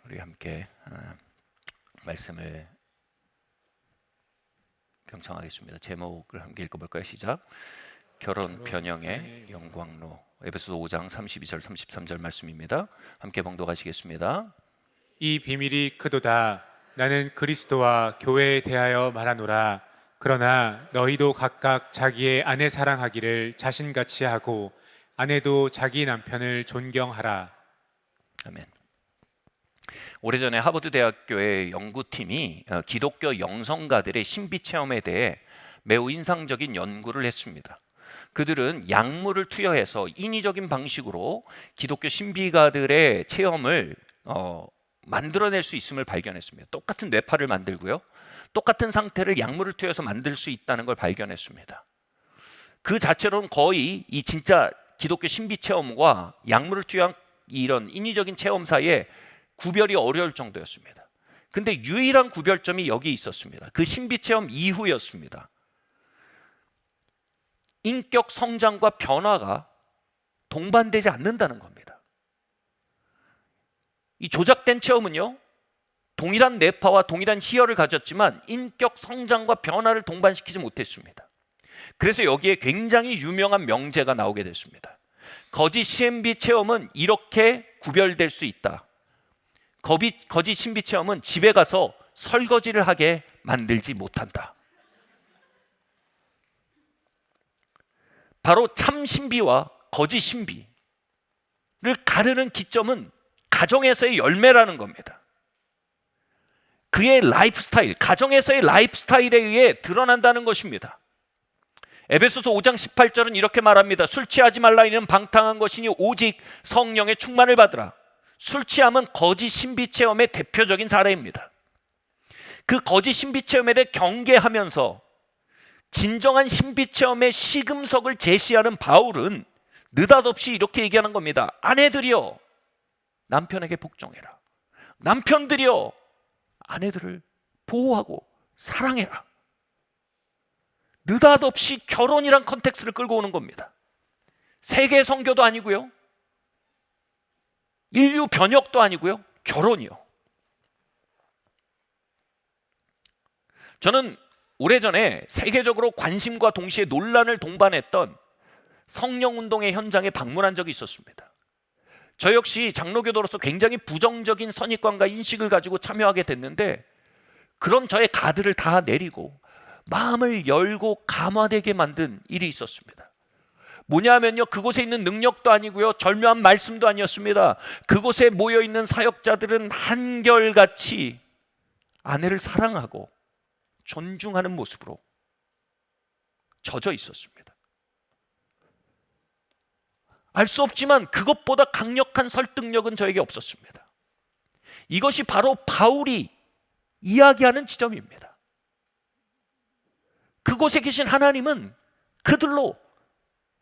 우리 함께 말씀을 경청하겠습니다. 제목을 함께 읽어볼까요? 시작. 결혼 변형의 영광로. 에베소서 5장 32절 33절 말씀입니다. 함께 봉독하시겠습니다. 이 비밀이 크도다. 나는 그리스도와 교회에 대하여 말하노라. 그러나 너희도 각각 자기의 아내 사랑하기를 자신같이 하고 아내도 자기 남편을 존경하라. 아멘. 오래전에 하버드 대학교의 연구팀이 기독교 영성가들의 신비 체험에 대해 매우 인상적인 연구를 했습니다. 그들은 약물을 투여해서 인위적인 방식으로 기독교 신비가들의 체험을 만들어낼 수 있음을 발견했습니다. 똑같은 뇌파를 만들고요, 똑같은 상태를 약물을 투여해서 만들 수 있다는 걸 발견했습니다. 그 자체로는 거의 이 진짜 기독교 신비 체험과 약물을 투여한 이런 인위적인 체험 사이에 구별이 어려울 정도였습니다. 근데 유일한 구별점이 여기 있었습니다. 그 신비 체험 이후였습니다. 인격 성장과 변화가 동반되지 않는다는 겁니다. 이 조작된 체험은요, 동일한 뇌파와 동일한 희열을 가졌지만 인격 성장과 변화를 동반시키지 못했습니다. 그래서 여기에 굉장히 유명한 명제가 나오게 됐습니다. 거짓 CMB 체험은 이렇게 구별될 수 있다. 거짓 신비 체험은 집에 가서 설거지를 하게 만들지 못한다. 바로 참 신비와 거짓 신비를 가르는 기점은 가정에서의 열매라는 겁니다. 그의 라이프스타일, 가정에서의 라이프스타일에 의해 드러난다는 것입니다. 에베소서 5장 18절은 이렇게 말합니다. 술 취하지 말라. 이는 방탕한 것이니 오직 성령의 충만을 받으라. 술 취함은 거짓 신비 체험의 대표적인 사례입니다. 그 거짓 신비 체험에 대해 경계하면서 진정한 신비 체험의 시금석을 제시하는 바울은 느닷없이 이렇게 얘기하는 겁니다. 아내들이여, 남편에게 복종해라. 남편들이여, 아내들을 보호하고 사랑해라. 느닷없이 결혼이란 컨텍스트를 끌고 오는 겁니다. 세계 선교도 아니고요, 인류 변혁도 아니고요, 결혼이요. 저는 오래전에 세계적으로 관심과 동시에 논란을 동반했던 성령운동의 현장에 방문한 적이 있었습니다. 저 역시 장로교도로서 굉장히 부정적인 선입관과 인식을 가지고 참여하게 됐는데, 그런 저의 가드를 다 내리고 마음을 열고 감화되게 만든 일이 있었습니다. 뭐냐면요, 그곳에 있는 능력도 아니고요, 절묘한 말씀도 아니었습니다. 그곳에 모여있는 사역자들은 한결같이 아내를 사랑하고 존중하는 모습으로 젖어 있었습니다. 알 수 없지만 그것보다 강력한 설득력은 저에게 없었습니다. 이것이 바로 바울이 이야기하는 지점입니다. 그곳에 계신 하나님은 그들로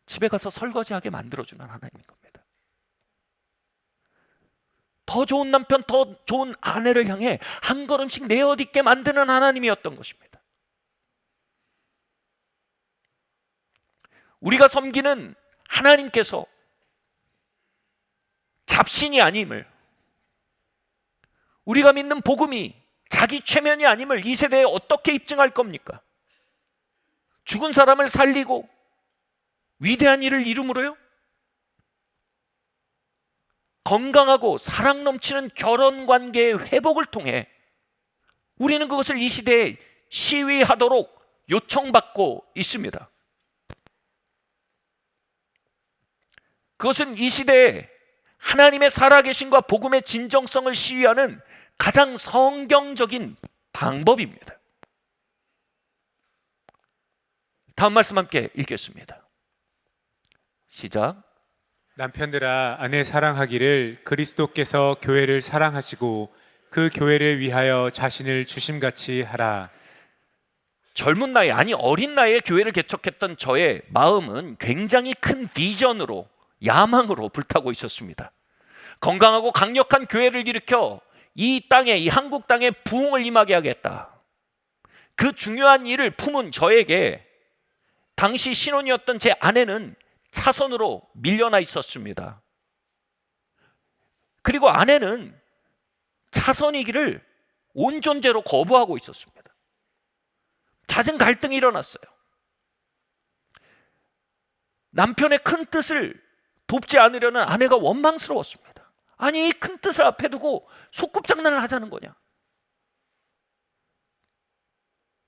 집에 가서 설거지하게 만들어주는 하나님인 겁니다. 더 좋은 남편, 더 좋은 아내를 향해 한 걸음씩 내어딛게 만드는 하나님이었던 것입니다. 우리가 섬기는 하나님께서 잡신이 아님을, 우리가 믿는 복음이 자기 최면이 아님을 이 세대에 어떻게 입증할 겁니까? 죽은 사람을 살리고 위대한 일을 이룸으로요? 건강하고 사랑 넘치는 결혼 관계의 회복을 통해 우리는 그것을 이 시대에 시위하도록 요청받고 있습니다. 그것은 이 시대에 하나님의 살아계심과 복음의 진정성을 시위하는 가장 성경적인 방법입니다. 다음 말씀 함께 읽겠습니다. 시작. 남편들아, 아내 사랑하기를 그리스도께서 교회를 사랑하시고 그 교회를 위하여 자신을 주심같이 하라. 젊은 나이, 아니 어린 나이에 교회를 개척했던 저의 마음은 굉장히 큰 비전으로, 야망으로 불타고 있었습니다. 건강하고 강력한 교회를 일으켜 이 땅에, 이 한국 땅에 부흥을 임하게 하겠다. 그 중요한 일을 품은 저에게 당시 신혼이었던 제 아내는 차선으로 밀려나 있었습니다. 그리고 아내는 차선이기를 온 존재로 거부하고 있었습니다. 잦은 갈등이 일어났어요. 남편의 큰 뜻을 돕지 않으려는 아내가 원망스러웠습니다. 아니, 이 큰 뜻을 앞에 두고 소꿉장난을 하자는 거냐?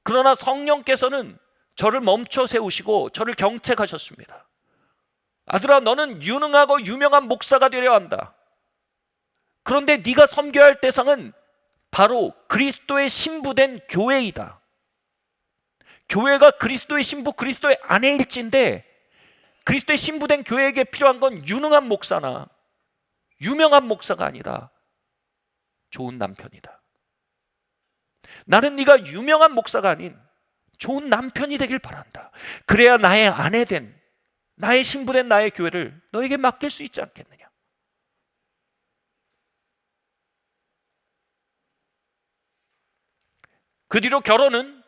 그러나 성령께서는 저를 멈춰 세우시고 저를 경책하셨습니다. 아들아, 너는 유능하고 유명한 목사가 되려 한다. 그런데 네가 섬겨야 할 대상은 바로 그리스도의 신부된 교회이다. 교회가 그리스도의 신부, 그리스도의 아내일진데 그리스도의 신부된 교회에게 필요한 건 유능한 목사나 유명한 목사가 아니다. 좋은 남편이다. 나는 네가 유명한 목사가 아닌 좋은 남편이 되길 바란다. 그래야 나의 아내된, 나의 신부된 나의 교회를 너에게 맡길 수 있지 않겠느냐. 그 뒤로 결혼은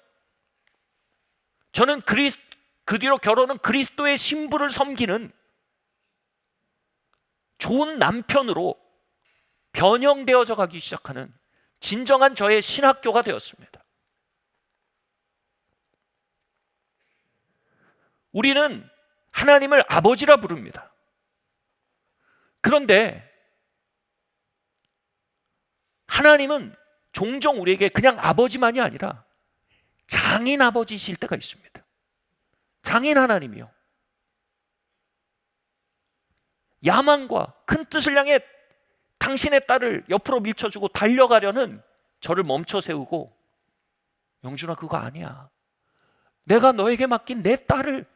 그리스도의 신부를 섬기는 좋은 남편으로 변형되어져 가기 시작하는 진정한 저의 신학교가 되었습니다. 우리는 하나님을 아버지라 부릅니다. 그런데 하나님은 종종 우리에게 그냥 아버지만이 아니라 장인 아버지이실 때가 있습니다. 장인 하나님이요. 야망과 큰 뜻을 향해 당신의 딸을 옆으로 밀쳐주고 달려가려는 저를 멈춰 세우고, 영준아, 그거 아니야. 내가 너에게 맡긴 내 딸을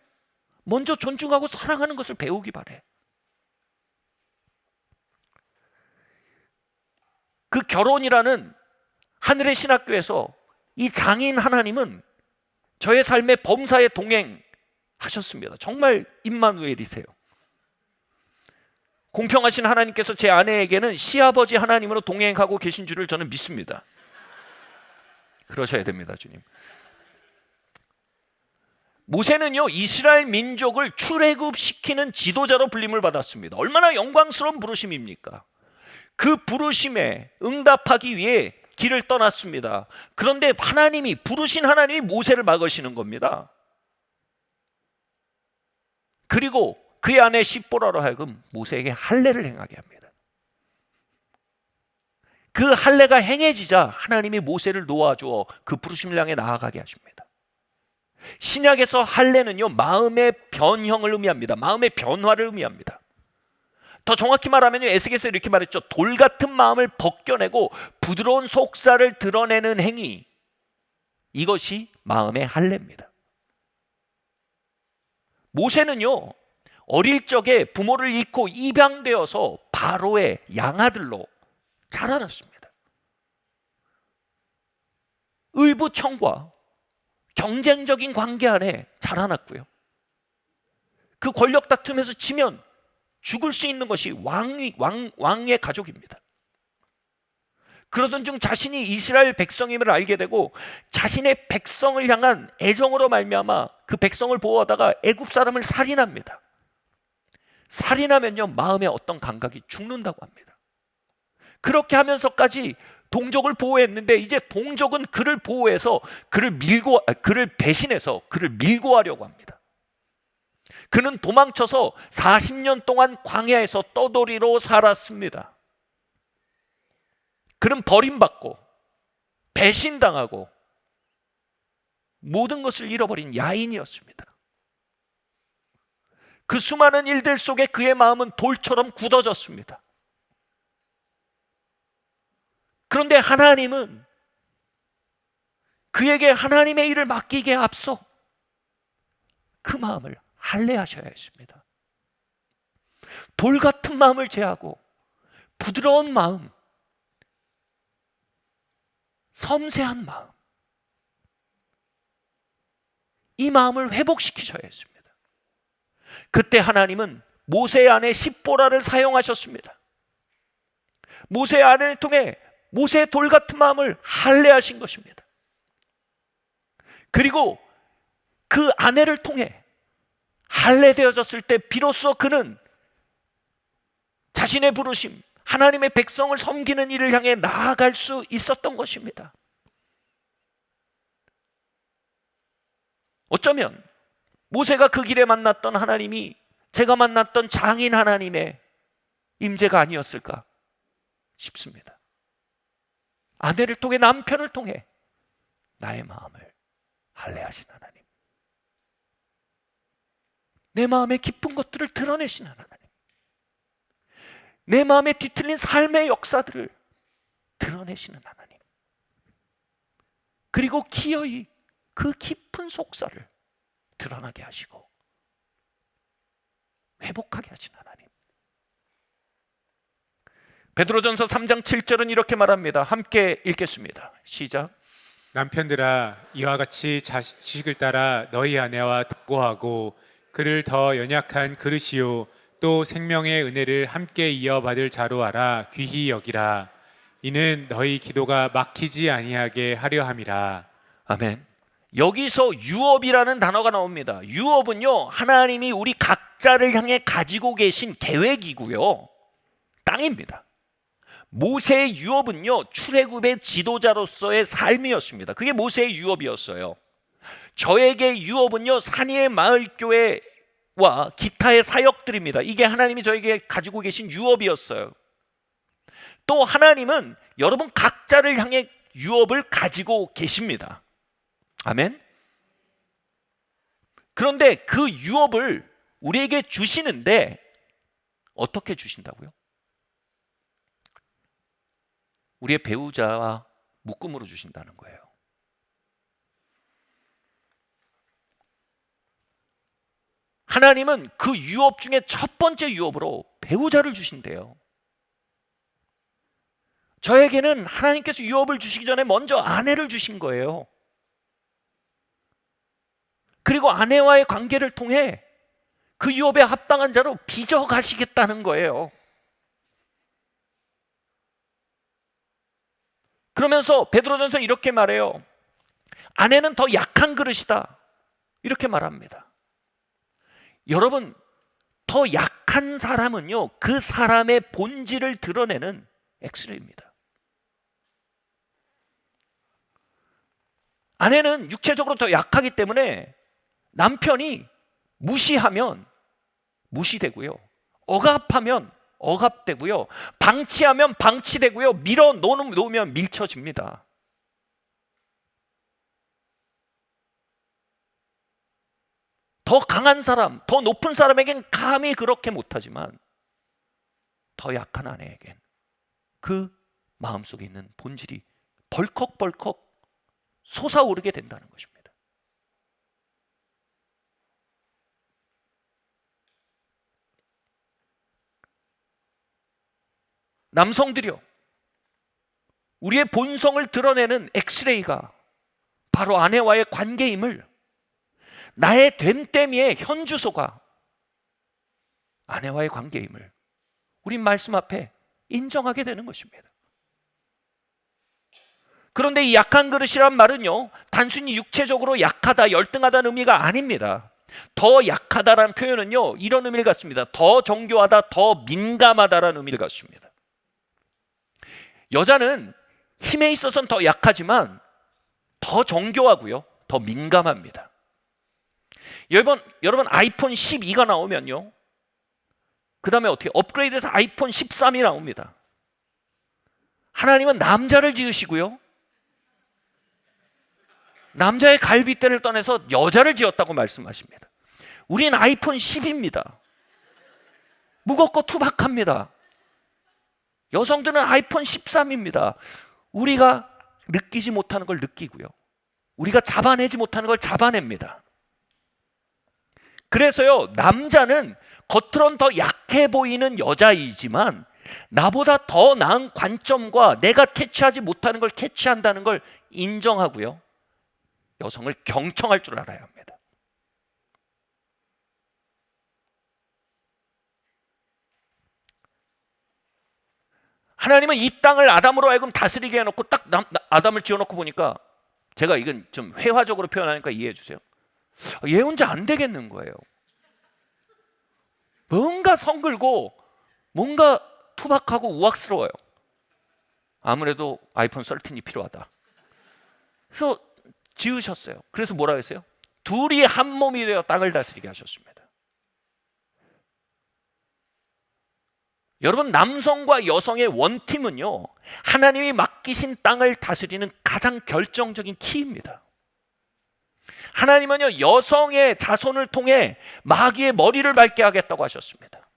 먼저 존중하고 사랑하는 것을 배우기 바래. 그 결혼이라는 하늘의 신학교에서 이 장인 하나님은 저의 삶의 범사에 동행하셨습니다. 정말 임마누엘이세요. 공평하신 하나님께서 제 아내에게는 시아버지 하나님으로 동행하고 계신 줄을 저는 믿습니다. 그러셔야 됩니다, 주님. 모세는요, 이스라엘 민족을 출애굽시키는 지도자로 불림을 받았습니다. 얼마나 영광스러운 부르심입니까? 그 부르심에 응답하기 위해 길을 떠났습니다. 그런데 부르신 하나님이 모세를 막으시는 겁니다. 그리고 그의 아내 십보라로 하여금 모세에게 할례를 행하게 합니다. 그 할례가 행해지자 하나님이 모세를 놓아주어 그 부르심을 향해 나아가게 하십니다. 신약에서 할례는요, 마음의 변형을 의미합니다. 마음의 변화를 의미합니다. 더 정확히 말하면요, 에스겔에서 이렇게 말했죠. 돌 같은 마음을 벗겨내고 부드러운 속살을 드러내는 행위, 이것이 마음의 할례입니다. 모세는요, 어릴 적에 부모를 잃고 입양되어서 바로의 양아들로 자라났습니다. 의붓형과 경쟁적인 관계 안에 자라났고요. 그 권력 다툼에서 지면 죽을 수 있는 것이 왕의 가족입니다. 그러던 중 자신이 이스라엘 백성임을 알게 되고 자신의 백성을 향한 애정으로 말미암아 그 백성을 보호하다가 애굽 사람을 살인합니다. 살인하면요, 마음의 어떤 감각이 죽는다고 합니다. 그렇게 하면서까지 동족을 보호했는데 이제 동족은 그를 보호해서 그를 배신해서 그를 밀고 가려고 합니다. 그는 도망쳐서 40년 동안 광야에서 떠돌이로 살았습니다. 그는 버림받고 배신당하고 모든 것을 잃어버린 야인이었습니다. 그 수많은 일들 속에 그의 마음은 돌처럼 굳어졌습니다. 그런데 하나님은 그에게 하나님의 일을 맡기기에 앞서 그 마음을 할례하셔야 했습니다. 돌 같은 마음을 제하고 부드러운 마음, 섬세한 마음, 이 마음을 회복시키셔야 했습니다. 그때 하나님은 모세의 아내 십보라를 사용하셨습니다. 모세의 아내를 통해 모세의 돌 같은 마음을 할례하신 것입니다. 그리고 그 아내를 통해 할례되어졌을 때 비로소 그는 자신의 부르심, 하나님의 백성을 섬기는 일을 향해 나아갈 수 있었던 것입니다. 어쩌면 모세가 그 길에 만났던 하나님이 제가 만났던 장인 하나님의 임재가 아니었을까 싶습니다. 아내를 통해, 남편을 통해 나의 마음을 할례하신 하나님, 내 마음의 깊은 것들을 드러내신 하나님, 내 마음에 뒤틀린 삶의 역사들을 드러내시는 하나님, 그리고 기어이 그 깊은 속사를 드러나게 하시고 회복하게 하신 하나님. 베드로전서 3장 7절은 이렇게 말합니다. 함께 읽겠습니다. 시작. 남편들아, 이와 같이 자식을 따라 너희 아내와 동거하고 그를 더 연약한 그릇이요 또 생명의 은혜를 함께 이어받을 자로 알아 귀히 여기라. 이는 너희 기도가 막히지 아니하게 하려 함이라. 아멘. 여기서 유업이라는 단어가 나옵니다. 유업은요, 하나님이 우리 각자를 향해 가지고 계신 계획이고요, 땅입니다. 모세의 유업은요, 출애굽의 지도자로서의 삶이었습니다. 그게 모세의 유업이었어요. 저에게 유업은요, 산위의 마을교회와 기타의 사역들입니다. 이게 하나님이 저에게 가지고 계신 유업이었어요. 또 하나님은 여러분 각자를 향해 유업을 가지고 계십니다. 아멘. 그런데 그 유업을 우리에게 주시는데 어떻게 주신다고요? 우리의 배우자와 묶음으로 주신다는 거예요. 하나님은 그 유업 중에 첫 번째 유업으로 배우자를 주신대요. 저에게는 하나님께서 유업을 주시기 전에 먼저 아내를 주신 거예요. 그리고 아내와의 관계를 통해 그 유업에 합당한 자로 빚어 가시겠다는 거예요. 그러면서 베드로전서 이렇게 말해요. 아내는 더 약한 그릇이다, 이렇게 말합니다. 여러분, 더 약한 사람은요, 그 사람의 본질을 드러내는 엑스레이입니다. 아내는 육체적으로 더 약하기 때문에 남편이 무시하면 무시되고요, 억압하면 억압되고요, 방치하면 방치되고요, 밀어 놓으면 밀쳐집니다. 더 강한 사람, 더 높은 사람에겐 감히 그렇게 못하지만 더 약한 아내에겐 그 마음속에 있는 본질이 벌컥벌컥 솟아오르게 된다는 것입니다. 남성들이요, 우리의 본성을 드러내는 엑스레이가 바로 아내와의 관계임을, 나의 됨됨이의 현주소가 아내와의 관계임을 우린 말씀 앞에 인정하게 되는 것입니다. 그런데 이 약한 그릇이란 말은요, 단순히 육체적으로 약하다, 열등하다는 의미가 아닙니다. 더 약하다라는 표현은요, 이런 의미를 갖습니다. 더 정교하다, 더 민감하다라는 의미를 갖습니다. 여자는 힘에 있어서는 더 약하지만 더 정교하고요, 더 민감합니다. 여러분 아이폰 12가 나오면요, 그 다음에 어떻게 업그레이드해서 아이폰 13이 나옵니다. 하나님은 남자를 지으시고요, 남자의 갈빗대를 떠나서 여자를 지었다고 말씀하십니다. 우리는 아이폰 10입니다. 무겁고 투박합니다. 여성들은 아이폰 13입니다. 우리가 느끼지 못하는 걸 느끼고요, 우리가 잡아내지 못하는 걸 잡아냅니다. 그래서요, 남자는 겉으론 더 약해 보이는 여자이지만 나보다 더 나은 관점과 내가 캐치하지 못하는 걸 캐치한다는 걸 인정하고요, 여성을 경청할 줄 알아야 합니다. 하나님은 이 땅을 아담으로 하여금 다스리게 해놓고 딱 아담을 지어놓고 보니까, 제가 이건 좀 회화적으로 표현하니까 이해해 주세요. 얘 혼자 안 되겠는 거예요. 뭔가 성글고 뭔가 투박하고 우악스러워요. 아무래도 아이폰 13이 필요하다. 그래서 지으셨어요. 그래서 뭐라 했어요? 둘이 한 몸이 되어 땅을 다스리게 하셨습니다. 여러분, 남성과 여성의 원팀은요, 하나님이 맡기신 땅을 다스리는 가장 결정적인 키입니다. 하나님은요, 여성의 자손을 통해 마귀의 머리를 밟게 하겠다고 하셨습니다.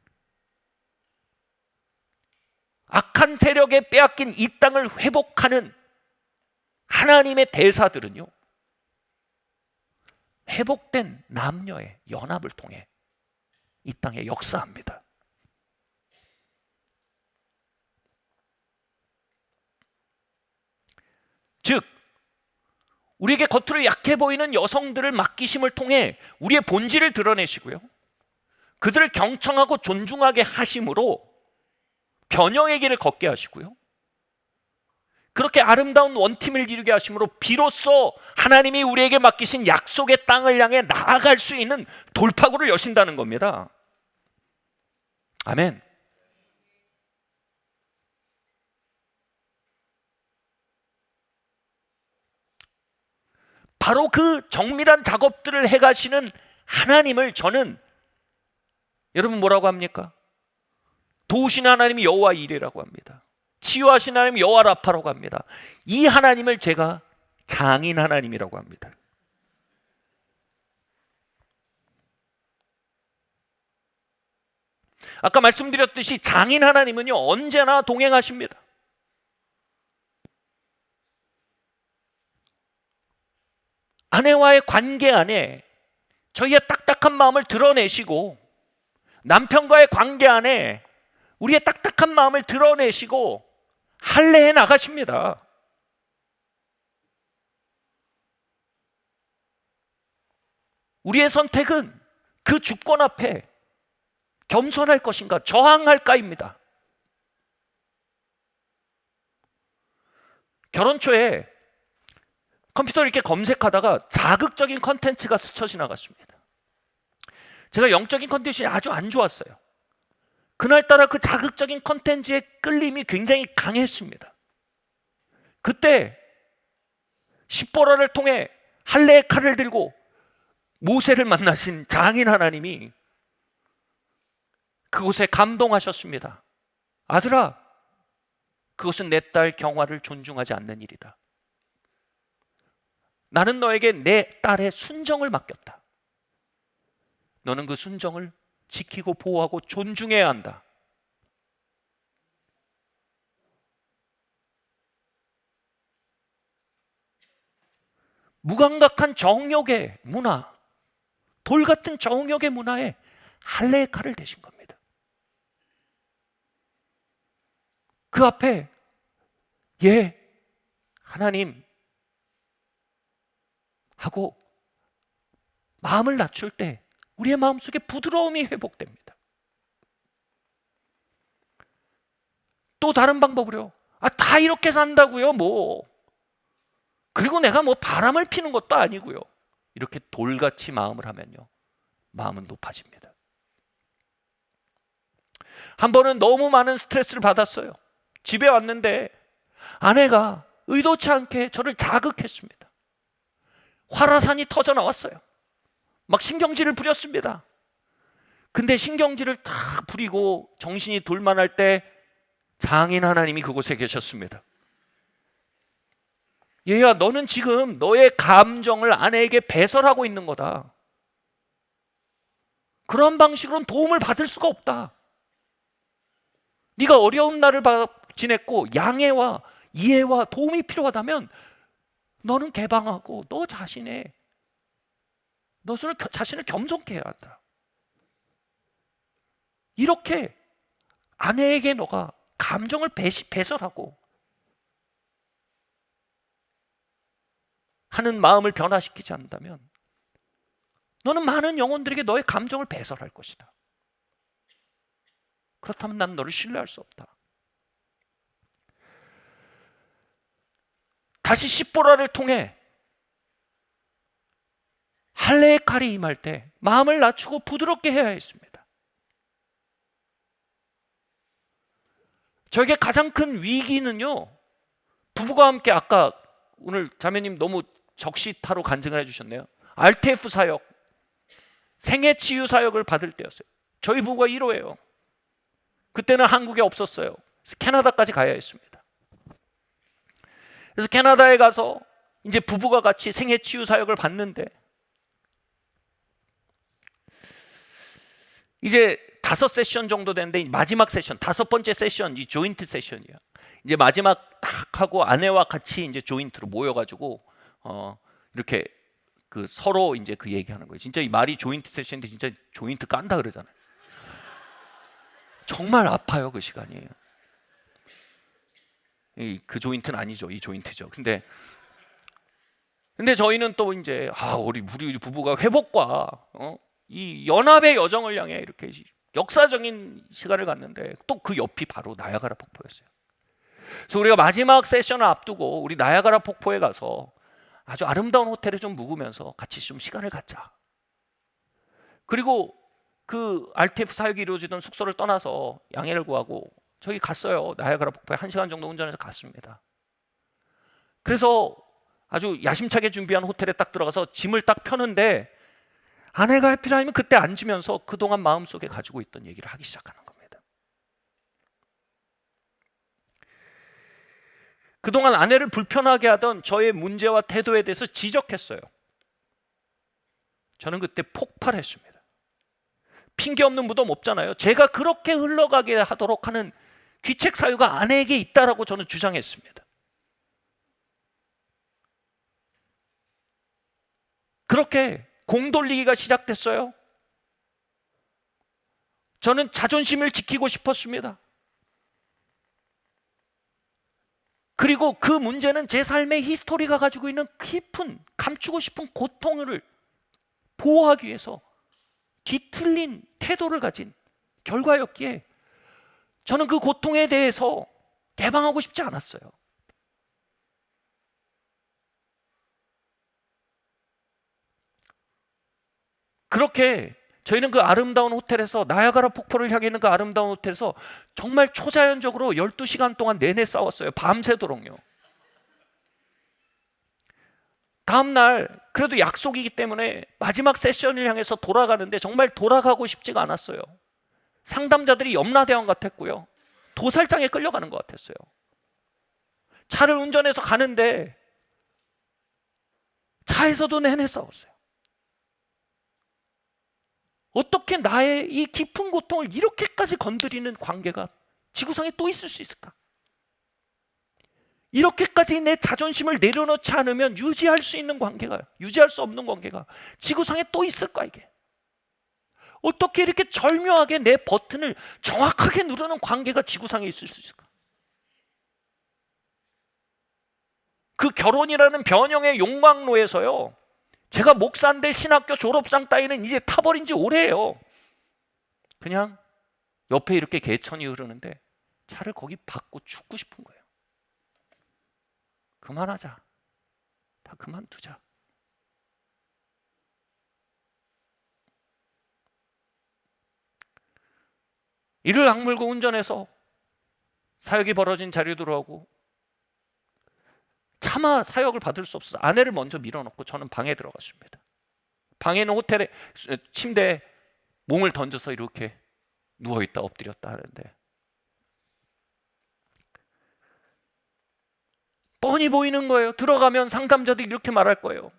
악한 세력에 빼앗긴 이 땅을 회복하는 하나님의 대사들은요, 회복된 남녀의 연합을 통해 이 땅에 역사합니다. 즉, 우리에게 겉으로 약해 보이는 여성들을 맡기심을 통해 우리의 본질을 드러내시고요, 그들을 경청하고 존중하게 하심으로 변형의 길을 걷게 하시고요, 그렇게 아름다운 원팀을 이루게 하심으로 비로소 하나님이 우리에게 맡기신 약속의 땅을 향해 나아갈 수 있는 돌파구를 여신다는 겁니다. 아멘. 바로 그 정밀한 작업들을 해가시는 하나님을 저는, 여러분 뭐라고 합니까? 도우신 하나님이 여호와 이레라고 합니다. 치유하신 하나님이 여호와 라파라고 합니다. 이 하나님을 제가 장인 하나님이라고 합니다. 아까 말씀드렸듯이 장인 하나님은요, 언제나 동행하십니다. 아내와의 관계 안에 저희의 딱딱한 마음을 드러내시고, 남편과의 관계 안에 우리의 딱딱한 마음을 드러내시고 할례해 나가십니다. 우리의 선택은 그 주권 앞에 겸손할 것인가 저항할까입니다. 결혼 초에 컴퓨터를 이렇게 검색하다가 자극적인 컨텐츠가 스쳐 지나갔습니다. 제가 영적인 컨텐츠가 아주 안 좋았어요. 그날따라 그 자극적인 컨텐츠의 끌림이 굉장히 강했습니다. 그때 십보라를 통해 할례의 칼을 들고 모세를 만나신 장인 하나님이 그곳에 감동하셨습니다. 아들아, 그것은 내 딸 경화를 존중하지 않는 일이다. 나는 너에게 내 딸의 순정을 맡겼다. 너는 그 순정을 지키고 보호하고 존중해야 한다. 무감각한 정욕의 문화, 돌 같은 정욕의 문화에 할례의 칼을 대신 겁니다. 그 앞에 하나님 하고 마음을 낮출 때 우리의 마음속에 부드러움이 회복됩니다. 또 다른 방법으로 다 이렇게 산다고요 뭐. 그리고 내가 뭐 바람을 피는 것도 아니고요. 이렇게 돌같이 마음을 하면요, 마음은 높아집니다. 한 번은 너무 많은 스트레스를 받았어요. 집에 왔는데 아내가 의도치 않게 저를 자극했습니다. 화라산이 터져 나왔어요. 막 신경질을 부렸습니다. 근데 신경질을 다 부리고 정신이 돌만할 때 장인 하나님이 그곳에 계셨습니다. 얘야, 너는 지금 너의 감정을 아내에게 배설하고 있는 거다. 그런 방식으로는 도움을 받을 수가 없다. 네가 어려운 날을 지냈고 양해와 이해와 도움이 필요하다면 너는 개방하고 너 자신을 겸손케 해야 한다. 이렇게 아내에게 너가 감정을 배설하고 하는 마음을 변화시키지 않는다면 너는 많은 영혼들에게 너의 감정을 배설할 것이다. 그렇다면 난 너를 신뢰할 수 없다. 다시 십보라를 통해 할례의 칼이 임할 때 마음을 낮추고 부드럽게 해야 했습니다. 저에게 가장 큰 위기는요, 부부가 함께, 아까 오늘 자매님 너무 적시타로 간증을 해주셨네요. RTF 사역, 생애 치유 사역을 받을 때였어요. 저희 부부가 1호예요. 그때는 한국에 없었어요. 그래서 캐나다까지 가야 했습니다. 그래서 캐나다에 가서 이제 부부가 같이 생애 치유 사역을 받는데, 이제 5세션 정도 됐는데 마지막 세션, 5번째 세션, 이 조인트 세션이에요. 이제 마지막 딱 하고 아내와 같이 이제 조인트로 모여가지고 이렇게 그 서로 이제 그 얘기하는 거예요. 진짜 이 말이 조인트 세션인데 진짜 조인트 깐다 그러잖아요. 정말 아파요 그 시간이. 그 조인트는 아니죠, 이 조인트죠. 근데 저희는 또 이제 우리 부부가 회복과 이 연합의 여정을 향해 이렇게 역사적인 시간을 갖는데, 또 그 옆이 바로 나야가라 폭포였어요. 그래서 우리가 마지막 세션을 앞두고 우리 나야가라 폭포에 가서 아주 아름다운 호텔에 좀 묵으면서 같이 좀 시간을 갖자. 그리고 그 RTF 사역이 이루어지던 숙소를 떠나서 양해를 구하고 저기 갔어요. 나야가라 폭포에 1시간 정도 운전해서 갔습니다. 그래서 아주 야심차게 준비한 호텔에 딱 들어가서 짐을 딱 펴는데, 아내가 해피라이면 그때 앉으면서 그동안 마음속에 가지고 있던 얘기를 하기 시작하는 겁니다. 그동안 아내를 불편하게 하던 저의 문제와 태도에 대해서 지적했어요. 저는 그때 폭발했습니다. 핑계 없는 무덤 없잖아요. 제가 그렇게 흘러가게 하도록 하는 귀책 사유가 아내에게 있다라고 저는 주장했습니다. 그렇게 공돌리기가 시작됐어요. 저는 자존심을 지키고 싶었습니다. 그리고 그 문제는 제 삶의 히스토리가 가지고 있는 깊은 감추고 싶은 고통을 보호하기 위해서 뒤틀린 태도를 가진 결과였기에 저는 그 고통에 대해서 개방하고 싶지 않았어요. 그렇게 저희는 그 아름다운 호텔에서, 나야가라 폭포를 향해 있는 그 아름다운 호텔에서 정말 초자연적으로 12시간 동안 내내 싸웠어요. 밤새도록요. 다음날 그래도 약속이기 때문에 마지막 세션을 향해서 돌아가는데 정말 돌아가고 싶지가 않았어요. 상담자들이 염라대왕 같았고요. 도살장에 끌려가는 것 같았어요. 차를 운전해서 가는데 차에서도 내내 싸웠어요. 어떻게 나의 이 깊은 고통을 이렇게까지 건드리는 관계가 지구상에 또 있을 수 있을까? 이렇게까지 내 자존심을 내려놓지 않으면 유지할 수 있는 관계가, 유지할 수 없는 관계가 지구상에 또 있을까 이게? 어떻게 이렇게 절묘하게 내 버튼을 정확하게 누르는 관계가 지구상에 있을 수 있을까? 그 결혼이라는 변형의 욕망로에서요, 제가 목사인데 신학교 졸업장 따위는 이제 타버린 지 오래예요. 그냥 옆에 이렇게 개천이 흐르는데 차를 거기 박고 죽고 싶은 거예요. 그만하자. 다 그만두자. 이를 악물고 운전해서 사역이 벌어진 자리에 들어오고, 차마 사역을 받을 수 없어서 아내를 먼저 밀어넣고 저는 방에 들어갔습니다. 방에는 호텔에 침대에 몸을 던져서 이렇게 누워있다 엎드렸다 하는데, 뻔히 보이는 거예요. 들어가면 상담자들이 이렇게 말할 거예요.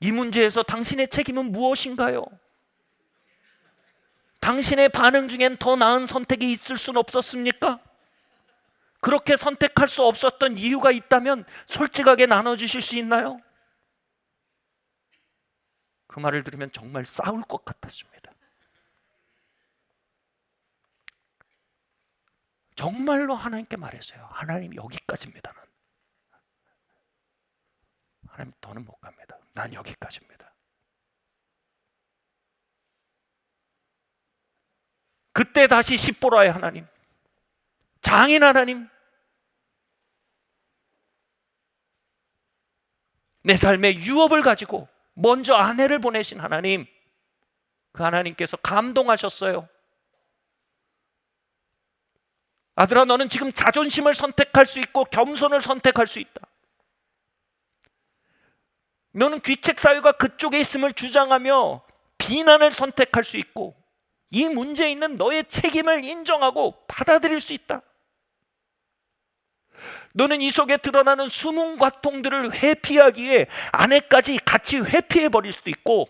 이 문제에서 당신의 책임은 무엇인가요? 당신의 반응 중엔 더 나은 선택이 있을 수는 없었습니까? 그렇게 선택할 수 없었던 이유가 있다면 솔직하게 나눠주실 수 있나요? 그 말을 들으면 정말 싸울 것 같았습니다. 정말로 하나님께 말했어요. 하나님, 여기까지입니다. 하나님, 더는 못 갑니다. 난 여기까지입니다. 그때 다시 십보라의 하나님, 장인 하나님, 내 삶의 유업을 가지고 먼저 아내를 보내신 하나님, 그 하나님께서 감동하셨어요. 아들아, 너는 지금 자존심을 선택할 수 있고 겸손을 선택할 수 있다. 너는 귀책사유가 그쪽에 있음을 주장하며 비난을 선택할 수 있고 이 문제에 있는 너의 책임을 인정하고 받아들일 수 있다. 너는 이 속에 드러나는 숨은 고통들을 회피하기 위해 아내까지 같이 회피해버릴 수도 있고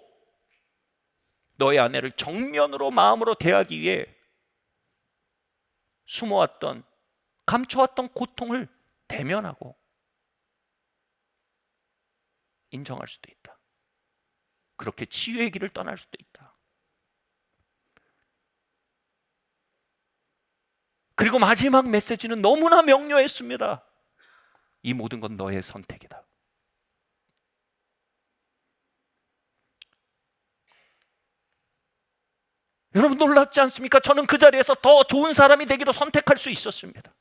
너의 아내를 정면으로 마음으로 대하기 위해 숨어왔던, 감춰왔던 고통을 대면하고 인정할 수도 있다. 그렇게 치유의 길을 떠날 수도 있다. 그리고 마지막 메시지는 너무나 명료했습니다. 이 모든 건 너의 선택이다. 여러분 놀랍지 않습니까? 저는 그 자리에서 더 좋은 사람이 되기도 선택할 수 있었습니다.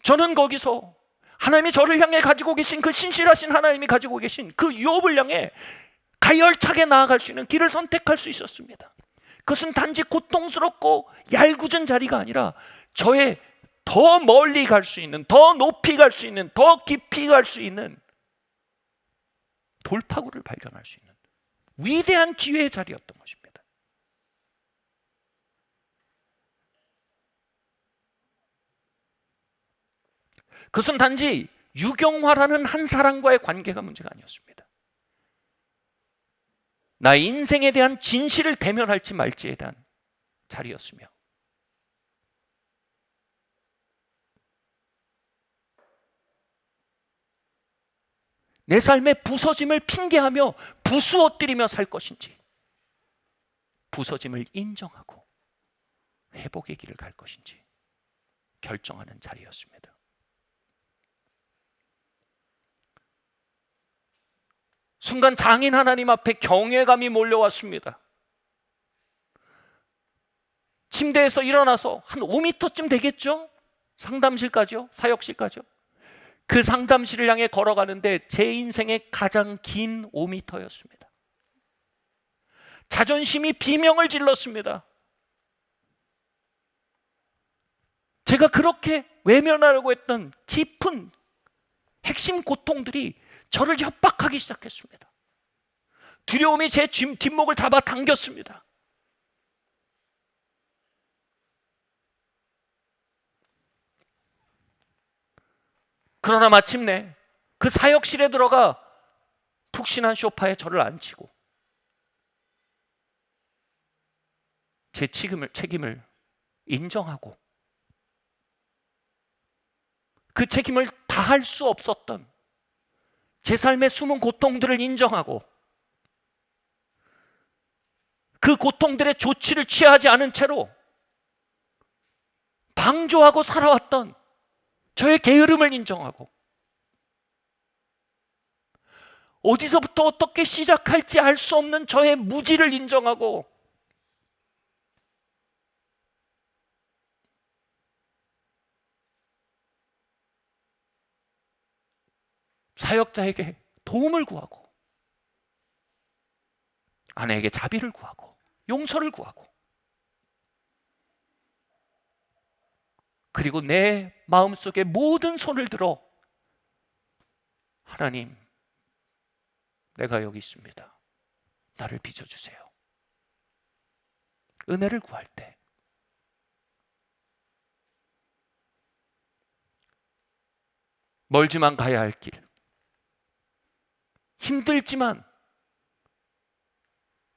저는 거기서 하나님이 저를 향해 가지고 계신 그 신실하신 하나님이 가지고 계신 그 유업을 향해 가열차게 나아갈 수 있는 길을 선택할 수 있었습니다. 그것은 단지 고통스럽고 얄궂은 자리가 아니라 저의 더 멀리 갈 수 있는, 더 높이 갈 수 있는, 더 깊이 갈 수 있는 돌파구를 발견할 수 있는 위대한 기회의 자리였던 것입니다. 그것은 단지 유경화라는 한 사람과의 관계가 문제가 아니었습니다. 나의 인생에 대한 진실을 대면할지 말지에 대한 자리였으며 내 삶의 부서짐을 핑계하며 부수어뜨리며 살 것인지 부서짐을 인정하고 회복의 길을 갈 것인지 결정하는 자리였습니다. 순간 장인 하나님 앞에 경외감이 몰려왔습니다. 침대에서 일어나서 한 5m쯤 되겠죠? 상담실까지요? 사역실까지요? 그 상담실을 향해 걸어가는데 제 인생의 가장 긴 5m였습니다. 자존심이 비명을 질렀습니다. 제가 그렇게 외면하려고 했던 깊은 핵심 고통들이 저를 협박하기 시작했습니다. 두려움이 제 뒷목을 잡아 당겼습니다. 그러나 마침내 그 사역실에 들어가 푹신한 소파에 저를 앉히고 제 책임을 인정하고 그 책임을 다할 수 없었던 제 삶의 숨은 고통들을 인정하고 그 고통들의 조치를 취하지 않은 채로 방조하고 살아왔던 저의 게으름을 인정하고 어디서부터 어떻게 시작할지 알 수 없는 저의 무지를 인정하고 사역자에게 도움을 구하고 아내에게 자비를 구하고 용서를 구하고 그리고 내 마음속에 모든 손을 들어 하나님, 내가 여기 있습니다. 나를 빚어주세요. 은혜를 구할 때 멀지만 가야 할 길, 힘들지만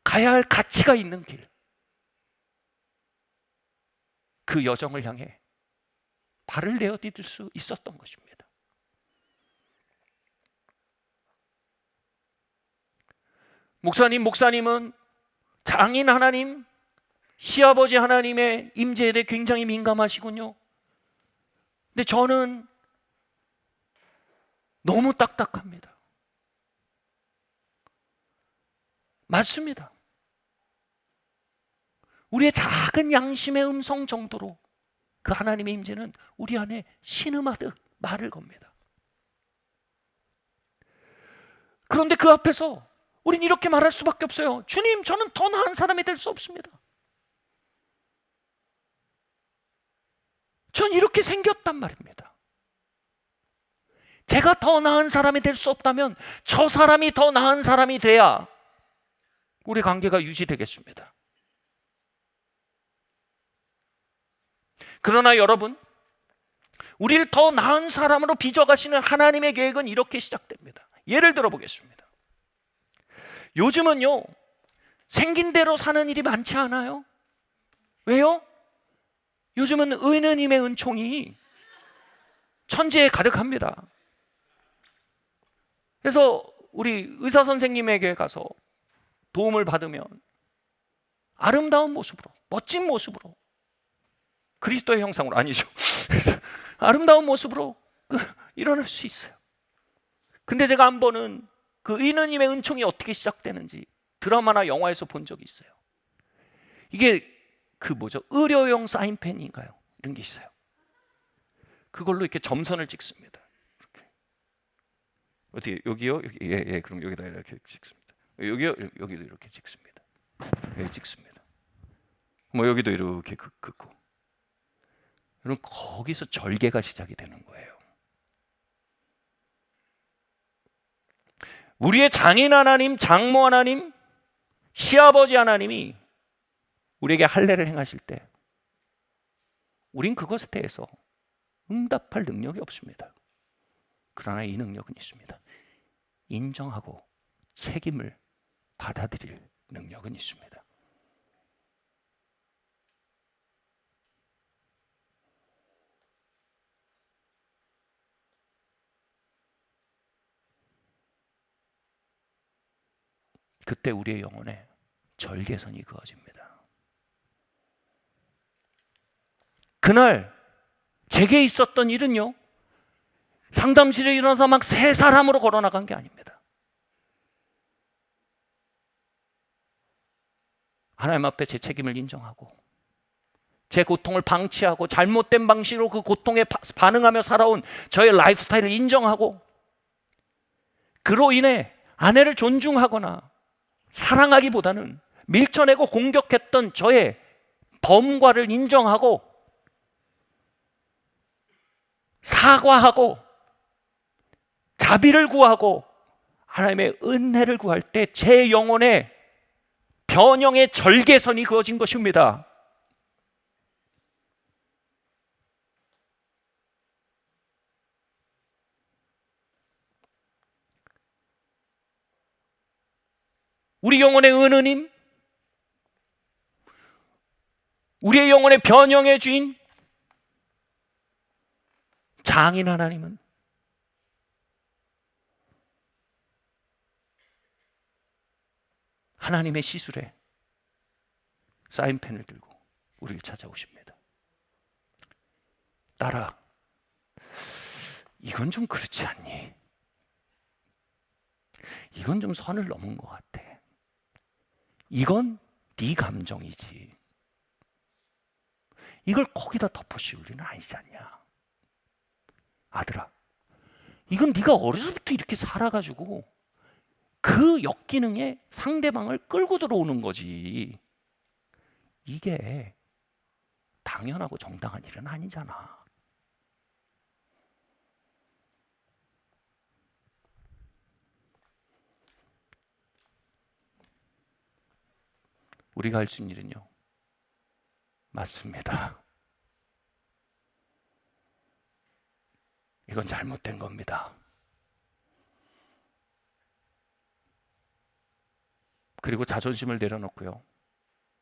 가야 할 가치가 있는 길, 그 여정을 향해 발을 내어디딜 수 있었던 것입니다. 목사님은 장인 하나님, 시아버지 하나님의 임재에 대해 굉장히 민감하시군요. 근데 저는 너무 딱딱합니다. 맞습니다. 우리의 작은 양심의 음성 정도로 그 하나님의 임재는 우리 안에 신음하듯 말을 겁니다. 그런데 그 앞에서 우린 이렇게 말할 수밖에 없어요. 주님, 저는 더 나은 사람이 될 수 없습니다. 전 이렇게 생겼단 말입니다. 제가 더 나은 사람이 될 수 없다면 저 사람이 더 나은 사람이 돼야 우리 관계가 유지되겠습니다. 그러나 여러분, 우리를 더 나은 사람으로 빚어가시는 하나님의 계획은 이렇게 시작됩니다. 예를 들어 보겠습니다. 요즘은요, 생긴 대로 사는 일이 많지 않아요? 왜요? 요즘은 은혜님의 은총이 천지에 가득합니다. 그래서 우리 의사 선생님에게 가서 도움을 받으면 아름다운 모습으로, 멋진 모습으로, 그리스도의 형상으로, 아니죠, 그래서 아름다운 모습으로 일어날 수 있어요. 근데 제가 한 번은 그 은혜님의 은총이 어떻게 시작되는지 드라마나 영화에서 본 적이 있어요. 이게 의료용 사인펜인가요? 이런 게 있어요. 그걸로 이렇게 점선을 찍습니다. 이렇게. 어떻게, 여기요? 여기, 예, 그럼 여기다 이렇게 찍습니다. 여기요? 여기도 이렇게 찍습니다. 여기 찍습니다. 뭐 여기도 이렇게 긋고. 여러분, 거기서 절개가 시작이 되는 거예요. 우리의 장인 하나님, 장모 하나님, 시아버지 하나님이 우리에게 할례를 행하실 때 우린 그것에 대해서 응답할 능력이 없습니다. 그러나 이 능력은 있습니다. 인정하고 책임을 받아들일 능력은 있습니다. 그때 우리의 영혼에 절개선이 그어집니다. 그날 제게 있었던 일은요, 상담실에 일어나서 막 세 사람으로 걸어나간 게 아닙니다. 하나님 앞에 제 책임을 인정하고 제 고통을 방치하고 잘못된 방식으로 그 고통에 반응하며 살아온 저의 라이프스타일을 인정하고, 그로 인해 아내를 존중하거나 사랑하기보다는 밀쳐내고 공격했던 저의 범과를 인정하고 사과하고 자비를 구하고 하나님의 은혜를 구할 때 제 영혼에 변형의 절개선이 그어진 것입니다. 우리 영혼의 은혜님, 우리의 영혼의 변형의 주인 장인 하나님은 하나님의 시술에 사인펜을 들고 우리를 찾아오십니다. 딸아, 이건 좀 그렇지 않니? 이건 좀 선을 넘은 것 같아. 이건 네 감정이지. 이걸 거기다 덮어씌울 일은 아니지 않냐? 아들아, 이건 네가 어려서부터 이렇게 살아가지고 그 역기능에 상대방을 끌고 들어오는 거지. 이게 당연하고 정당한 일은 아니잖아. 우리가 할 수 있는 일은요, 맞습니다. 이건 잘못된 겁니다. 그리고 자존심을 내려놓고요,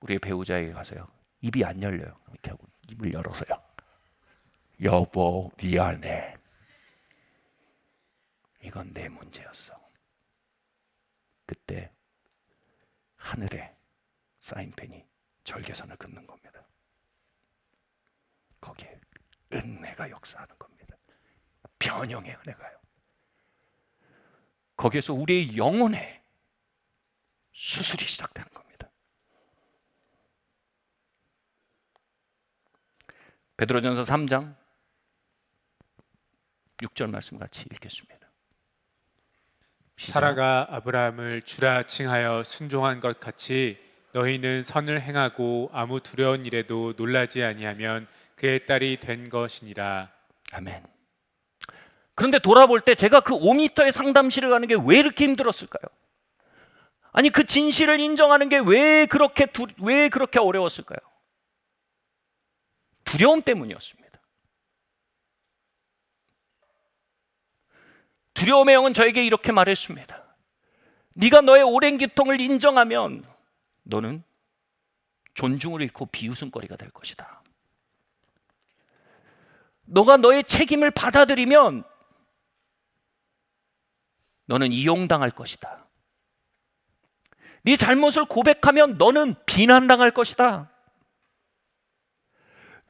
우리의 배우자에게 가서요, 입이 안 열려요. 이렇게 하고 입을 열어서요, 여보 미안해. 이건 내 문제였어. 그때 하늘에 사인펜이 절개선을 긋는 겁니다. 거기에 은혜가 역사하는 겁니다. 변형의 은혜가요. 거기에서 우리의 영혼에 수술이 시작되는 겁니다. 베드로전서 3장 6절 말씀 같이 읽겠습니다. 시작. 사라가 아브라함을 주라 칭하여 순종한 것 같이 너희는 선을 행하고 아무 두려운 일에도 놀라지 아니하면 그의 딸이 된 것이니라. 아멘. 그런데 돌아볼 때 제가 그 5m의 상담실을 가는 게 왜 이렇게 힘들었을까요? 아니 그 진실을 인정하는 게 왜 그렇게 어려웠을까요? 두려움 때문이었습니다. 두려움의 영은 저에게 이렇게 말했습니다. 네가 너의 오랜 고통을 인정하면 너는 존중을 잃고 비웃음거리가 될 것이다. 너가 너의 책임을 받아들이면 너는 이용당할 것이다. 네 잘못을 고백하면 너는 비난당할 것이다.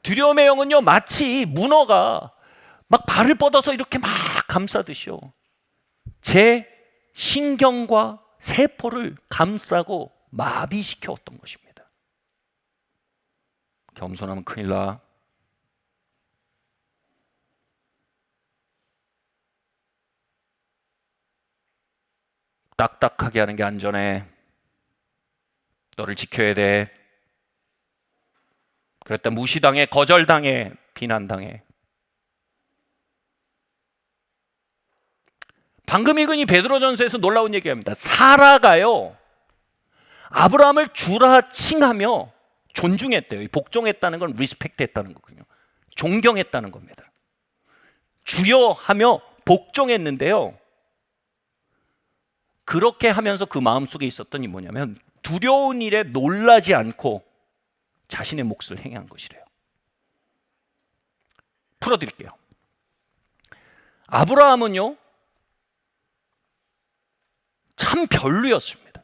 두려움의 영은요, 마치 문어가 막 발을 뻗어서 이렇게 막 감싸듯이요, 제 신경과 세포를 감싸고 마비시켜왔던 것입니다. 겸손하면 큰일 나. 딱딱하게 하는 게 안전해. 너를 지켜야 돼. 그랬다 무시당해, 거절당해, 비난당해. 방금 읽은 이 베드로전서에서 놀라운 얘기합니다. 사라가요, 아브라함을 주라 칭하며 존중했대요. 복종했다는 건 리스펙트 했다는 거군요. 존경했다는 겁니다. 주여 하며 복종했는데요, 그렇게 하면서 그 마음속에 있었던 이 뭐냐면 두려운 일에 놀라지 않고 자신의 몫을 행한 것이래요. 풀어드릴게요. 아브라함은요, 참 별로였습니다.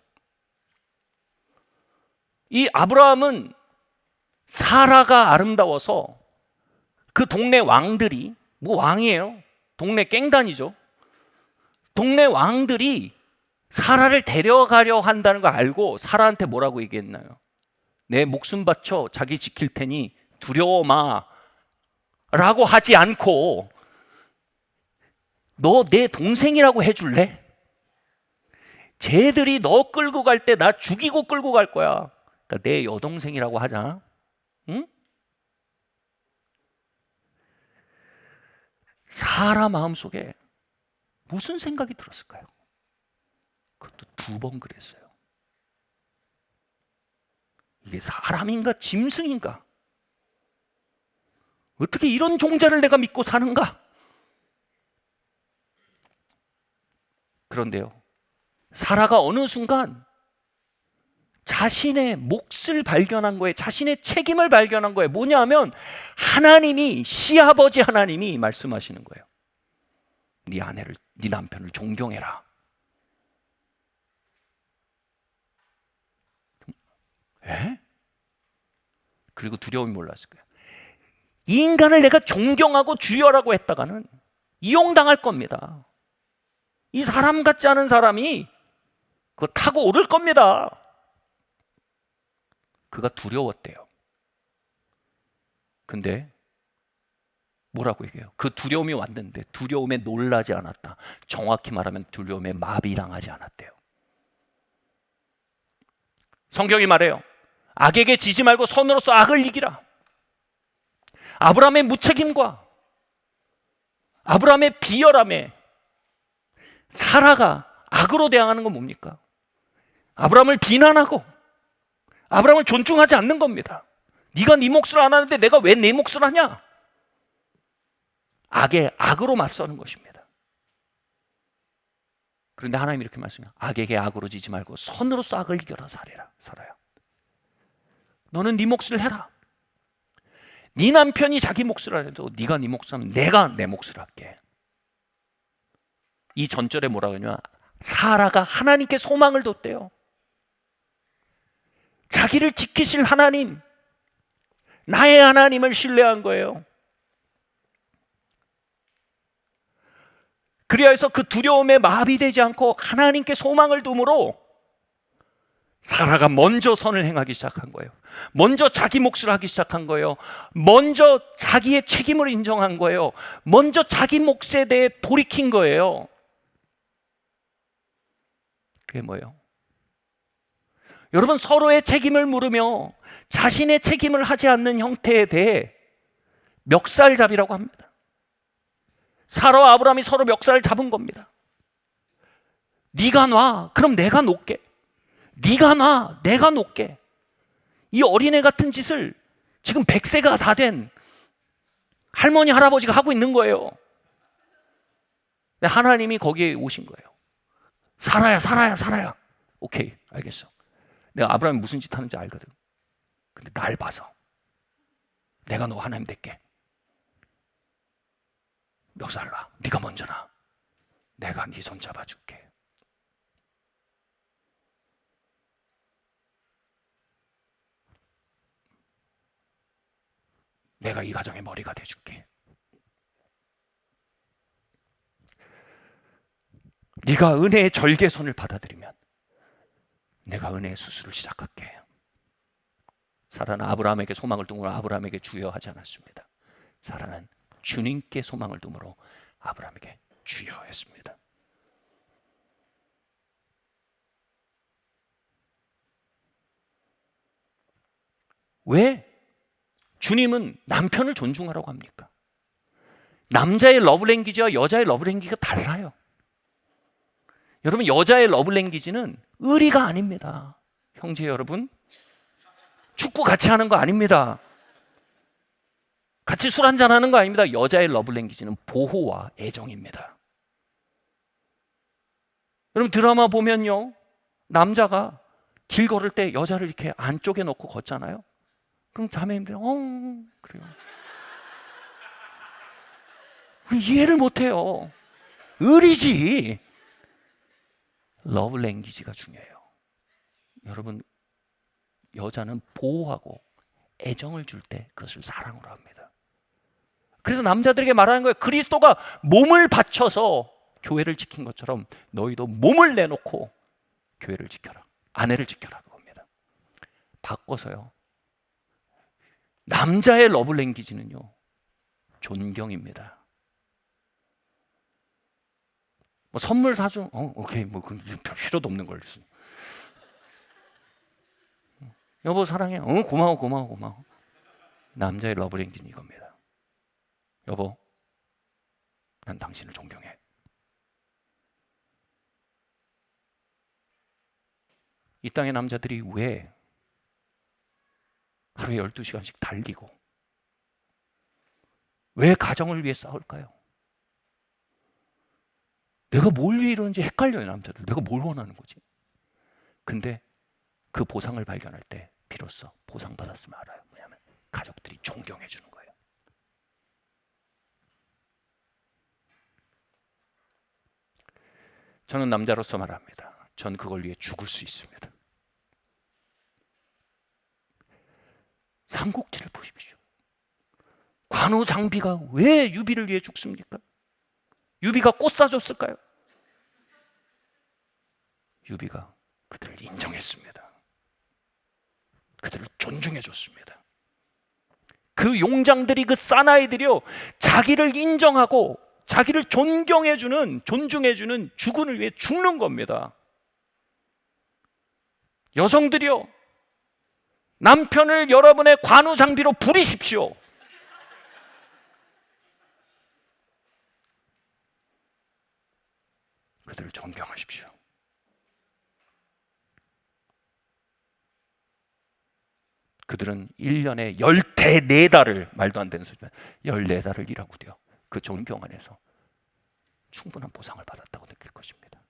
이 아브라함은 사라가 아름다워서 그 동네 왕들이, 뭐 왕이에요, 동네 깽단이죠, 동네 왕들이 사라를 데려가려 한다는 거 알고 사라한테 뭐라고 얘기했나요? 내 목숨 바쳐 자기 지킬 테니 두려워 마 라고 하지 않고 너 내 동생이라고 해줄래? 쟤들이 너 끌고 갈 때 나 죽이고 끌고 갈 거야. 그러니까 내 여동생이라고 하자. 응? 사라 마음속에 무슨 생각이 들었을까요? 그것도 2번 그랬어요. 이게 사람인가 짐승인가? 어떻게 이런 종자를 내가 믿고 사는가? 그런데요, 사라가 어느 순간 자신의 몫을 발견한 거예요. 자신의 책임을 발견한 거예요. 뭐냐 하면 하나님이, 시아버지 하나님이 말씀하시는 거예요. 네 아내를, 네 남편을 존경해라. 에? 그리고 두려움이 몰랐을 거예요. 이 인간을 내가 존경하고 주여라고 했다가는 이용당할 겁니다. 이 사람 같지 않은 사람이 그거 타고 오를 겁니다. 그가 두려웠대요. 근데 뭐라고 얘기해요? 그 두려움이 왔는데 두려움에 놀라지 않았다. 정확히 말하면 두려움에 마비당하지 않았대요. 성경이 말해요. 악에게 지지 말고 선으로서 악을 이기라. 아브라함의 무책임과 아브라함의 비열함에 사라가 악으로 대항하는 건 뭡니까? 아브라함을 비난하고 아브라함을 존중하지 않는 겁니다. 네가 네 몫을 안 하는데 내가 왜 내 몫을 하냐? 악에 악으로 맞서는 것입니다. 그런데 하나님이 이렇게 말씀해요. 악에게 악으로 지지 말고 선으로서 악을 이겨라. 살아야. 너는 네 몫을 해라. 네 남편이 자기 몫을 하려도 네가 네 몫을 하면 내가 내 몫을 할게. 이 전절에 뭐라고 하냐, 사라가 하나님께 소망을 뒀대요. 자기를 지키실 하나님, 나의 하나님을 신뢰한 거예요. 그리하여서 그 두려움에 마비되지 않고 하나님께 소망을 둠으로 사라가 먼저 선을 행하기 시작한 거예요. 먼저 자기 몫을 하기 시작한 거예요. 먼저 자기의 책임을 인정한 거예요. 먼저 자기 몫에 대해 돌이킨 거예요. 그게 뭐예요? 여러분, 서로의 책임을 물으며 자신의 책임을 하지 않는 형태에 대해 멱살잡이라고 합니다. 사라와 아브라함이 서로 멱살을 잡은 겁니다. 네가 놔, 그럼 내가 놓게. 네가 놔, 내가 놓게. 이 어린애 같은 짓을 지금 100세가 다 된 할머니, 할아버지가 하고 있는 거예요. 하나님이 거기에 오신 거예요. 사라야. 오케이, 알겠어. 내가 아브라함이 무슨 짓 하는지 알거든. 근데 날 봐서 내가 너 하나님 될게. 멱살 놔. 네가 먼저 놔. 내가 네 손 잡아줄게. 내가 이 가정의 머리가 돼줄게. 네가 은혜의 절개손을 받아들이면 내가 은혜의 수술을 시작할게. 사라는 아브라함에게 소망을 둠으로 아브라함에게 주여 하지 않았습니다. 사라는 주님께 소망을 둠으로 아브라함에게 주여 했습니다. 왜 주님은 남편을 존중하라고 합니까? 남자의 러브랭귀지와 여자의 러브랭귀지가 달라요. 여러분, 여자의 러브랭귀지는 의리가 아닙니다. 형제 여러분, 축구 같이 하는 거 아닙니다. 같이 술 한잔 하는 거 아닙니다. 여자의 러브랭귀지는 보호와 애정입니다. 여러분, 드라마 보면요, 남자가 길 걸을 때 여자를 이렇게 안쪽에 놓고 걷잖아요. 그럼 자매님들이 그래요. 이해를 못해요. 의리지. 러브랭귀지가 중요해요. 여러분, 여자는 보호하고 애정을 줄 때 그것을 사랑으로 합니다. 그래서 남자들에게 말하는 거예요. 그리스도가 몸을 바쳐서 교회를 지킨 것처럼 너희도 몸을 내놓고 교회를 지켜라. 아내를 지켜라. 그겁니다. 바꿔서요, 남자의 러브랭귀지는요, 존경입니다. 뭐 선물 사준, 오케이, 뭐 필요도 없는 걸. 여보 사랑해. 고마워. 남자의 러브랭귀는 이겁니다. 여보, 난 당신을 존경해. 이 땅의 남자들이 왜 하루에 12시간씩 달리고 왜 가정을 위해 싸울까요? 내가 뭘 위해 이러는지 헷갈려요, 남자들. 내가 뭘 원하는 거지? 근데 그 보상을 발견할 때 비로소 보상받았으면 알아요. 뭐냐면 가족들이 존경해 주는 거예요. 저는 남자로서 말합니다. 전 그걸 위해 죽을 수 있습니다. 삼국지를 보십시오. 관우 장비가 왜 유비를 위해 죽습니까? 유비가 꽃 사줬을까요? 유비가 그들을 인정했습니다. 그들을 존중해 줬습니다. 그 용장들이, 그 사나이들이요, 자기를 인정하고 자기를 존경해주는, 존중해주는 주군을 위해 죽는 겁니다. 여성들이요, 남편을 여러분의 관우 장비로 부리십시오. 그들을 존경하십시오. 그들은 1년에 14달을, 말도 안 되는 소리지만 14달을 일하고도요, 그 존경 안에서 충분한 보상을 받았다고 느낄 것입니다.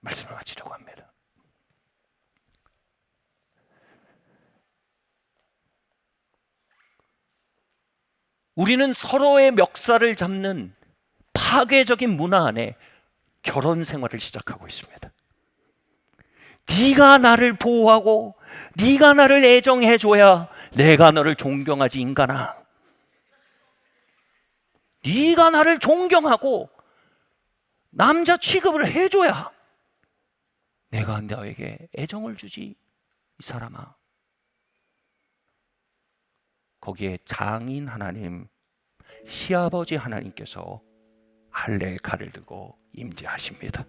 말씀을 마치려고 합니다. 우리는 서로의 멱살을 잡는 파괴적인 문화 안에 결혼 생활을 시작하고 있습니다. 네가 나를 보호하고 네가 나를 애정해줘야 내가 너를 존경하지, 인간아. 네가 나를 존경하고 남자 취급을 해줘야 내가 너에게 애정을 주지, 이 사람아. 거기에 장인 하나님, 시아버지 하나님께서 할례의 칼을 들고 임재하십니다.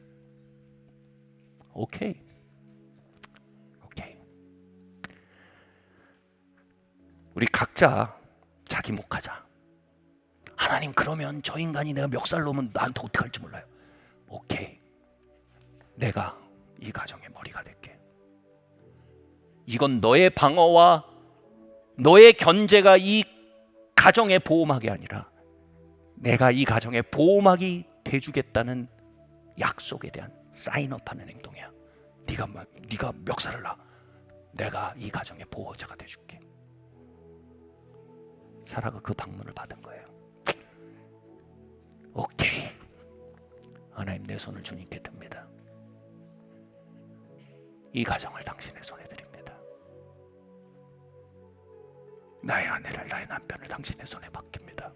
오케이. 우리 각자 자기 몫하자. 하나님, 그러면 저 인간이 내가 멱살 놓으면 나한테 어떻게 할지 몰라요. 오케이, 내가 이 가정의 머리가 될게. 이건 너의 방어와 너의 견제가 이 가정의 보호막이 아니라 내가 이 가정의 보호막이 돼주겠다는 약속에 대한 사인업하는 행동이야. 네가 멱살을 놔. 내가 이 가정의 보호자가 돼줄게. 사라가 그 방문을 받은 거예요. 오케이, 하나님, 내 손을 주님께 듭니다. 이 가정을 당신의 손에 드립니다. 나의 아내를, 나의 남편을 당신의 손에 맡깁니다.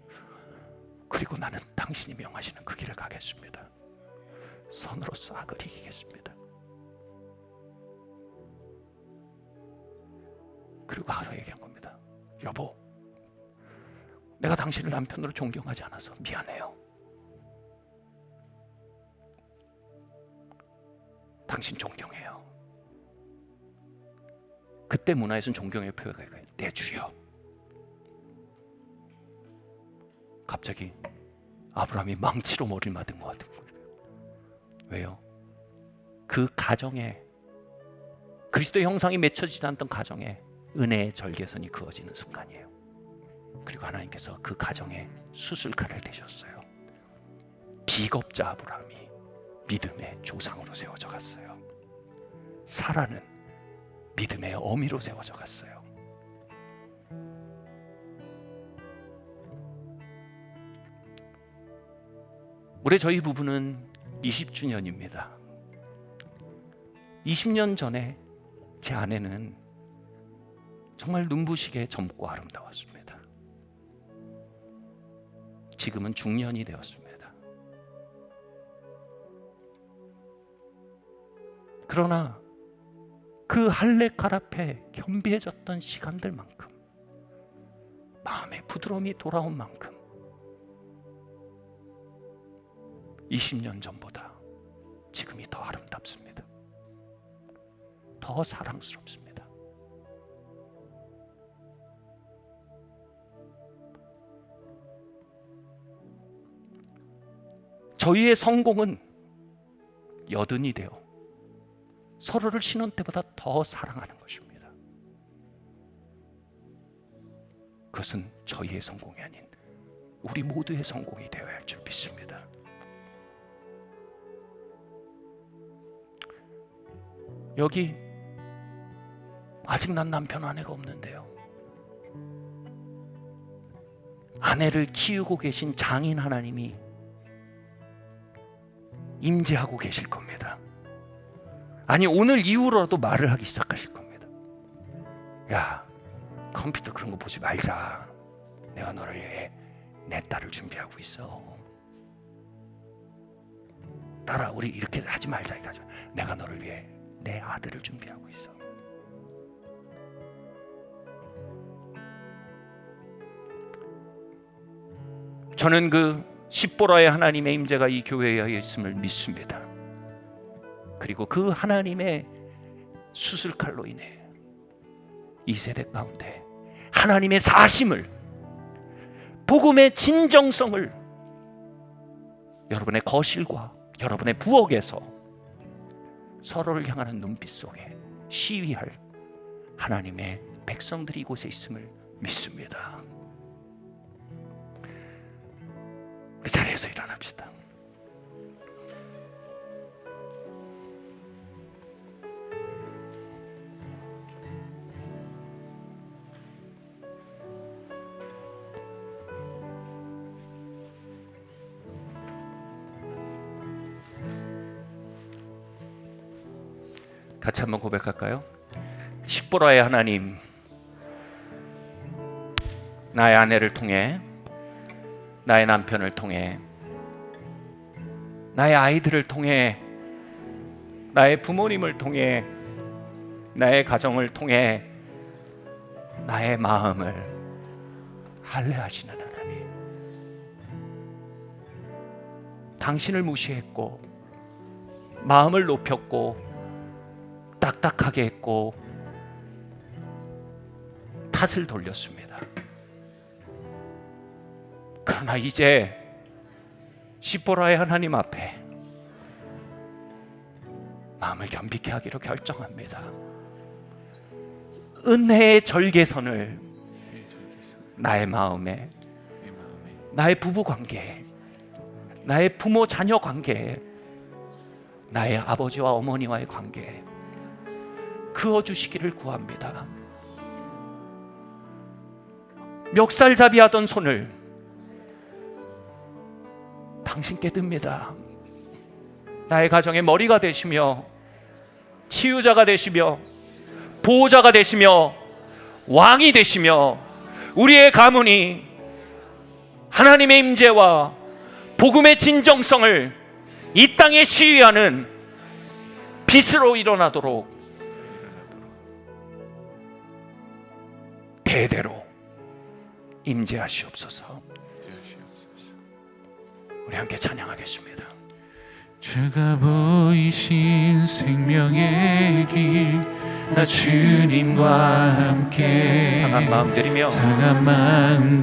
그리고 나는 당신이 명하시는 그 길을 가겠습니다. 선으로서 악을 이기겠습니다. 그리고 하루 얘기한 겁니다. 여보, 내가 당신을 남편으로 존경하지 않아서 미안해요. 당신 존경해요. 그때 문화에서는 존경의 표현이 내 주여. 갑자기 아브라함이 망치로 머리를 맞은 것 같은 거예요. 왜요? 그 가정에, 그리스도의 형상이 맺혀지지 않던 가정에 은혜의 절개선이 그어지는 순간이에요. 그리고 하나님께서 그 가정에 수술칼을 대셨어요. 비겁자 아브라함이 믿음의 조상으로 세워져 갔어요. 사라는 믿음의 어미로 세워져 갔어요. 올해 저희 부부는 20주년입니다. 20년 전에 제 아내는 정말 눈부시게 젊고 아름다웠습니다. 지금은 중년이 되었습니다. 그러나 그 할례칼 앞에 겸비해졌던 시간들만큼, 마음의 부드러움이 돌아온 만큼 20년 전보다 지금이 더 아름답습니다. 더 사랑스럽습니다. 저희의 성공은 여든이 되어 서로를 신혼 때보다 더 사랑하는 것입니다. 그것은 저희의 성공이 아닌 우리 모두의 성공이 되어야 할 줄 믿습니다. 여기 아직 난 남편 아내가 없는데요, 아내를 키우고 계신 장인 하나님이 임재하고 계실 겁니다. 아니, 오늘 이후로라도 말을 하기 시작하실 겁니다. 야, 컴퓨터 그런 거 보지 말자. 내가 너를 위해 내 딸을 준비하고 있어. 딸아, 우리 이렇게 하지 말자 이거죠. 내가 너를 위해 내 아들을 준비하고 있어. 저는 그 십보라의 하나님의 임재가 이 교회에 있음을 믿습니다. 그리고 그 하나님의 수술칼로 인해 이 세대 가운데 하나님의 사심을, 복음의 진정성을 여러분의 거실과 여러분의 부엌에서 서로를 향하는 눈빛 속에 시위할 하나님의 백성들이 이곳에 있음을 믿습니다. 우리 자리에서 일어납시다. 같이 한번 고백할까요? 십보라의 하나님, 나의 아내를 통해, 나의 남편을 통해, 나의 아이들을 통해, 나의 부모님을 통해, 나의 가정을 통해 나의 마음을 할례하시는 하나님, 당신을 무시했고 마음을 높였고 딱딱하게 했고 탓을 돌렸습니다. 그러나 이제 시보라의 하나님 앞에 마음을 겸비케 하기로 결정합니다. 은혜의 절개선을 나의 마음에, 나의 부부 관계에, 나의 부모 자녀 관계에, 나의 아버지와 어머니와의 관계에 그어주시기를 구합니다. 멱살잡이 하던 손을 당신께 듭니다. 나의 가정의 머리가 되시며 치유자가 되시며 보호자가 되시며 왕이 되시며 우리의 가문이 하나님의 임재와 복음의 진정성을 이 땅에 시위하는 빛으로 일어나도록 대대로 임재하시옵소서. 우리 함께 찬양하겠습니다. 주가 보이신 생명의 길, 나 주님과 함께 상한 마음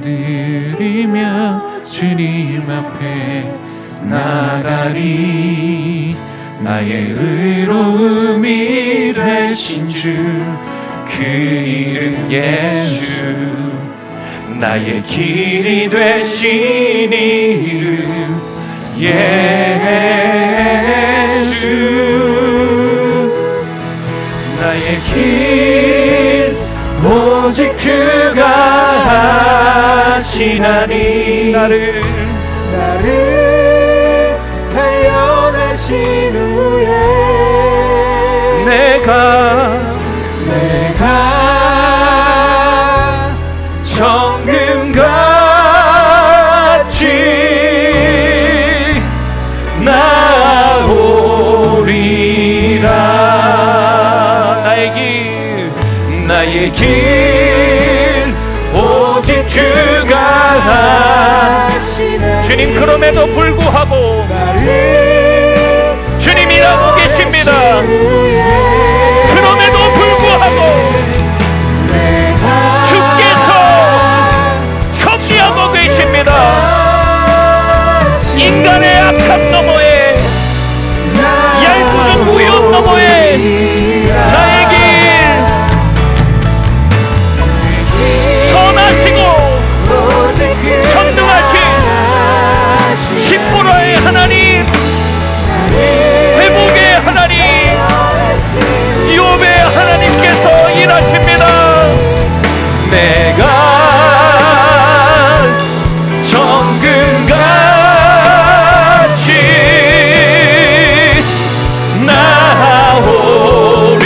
들이며 주님 앞에 나가리. 나의 의로움이 되신 주, 그 이름 예수. 나의 길이 되신 이름 예수. 나의 길 오직 그가 하시나니. 나를 단련하신 후에 내가 정금같이 나오리라. 나의 길 오직 주가 하시네. 주님, 그럼에도 불구하고 주님 일하고 계십니다. 그럼에도 불구하고 주께서 섭리하고 계십니다. 인간의 악한 너머에, 얄궂은 우연 너머에 나의 길 선하시고 전능하신 십보라의 하나님, 회복의 하나님, 욥의 하나님께서 일하십니다. 내가 정금같이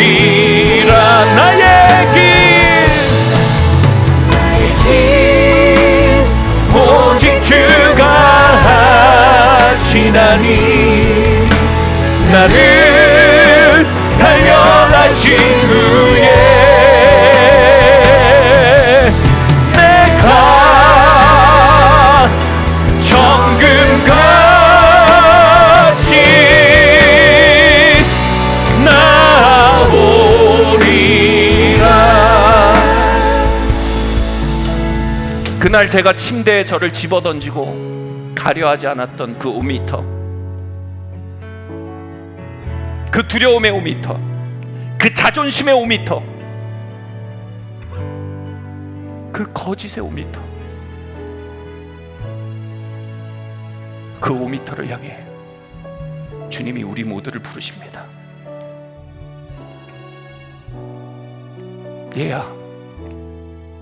나오리라. 나의 길 오직 주가 하시나니. 나를 단련하신 후에 내가 정금같이 나오리라. 그날 제가 침대에 저를 집어던지고 가려하지 않았던 그 5m, 그 두려움의 5m, 그 자존심의 5m, 그 거짓의 5m, 그 5m를 향해 주님이 우리 모두를 부르십니다. 얘야,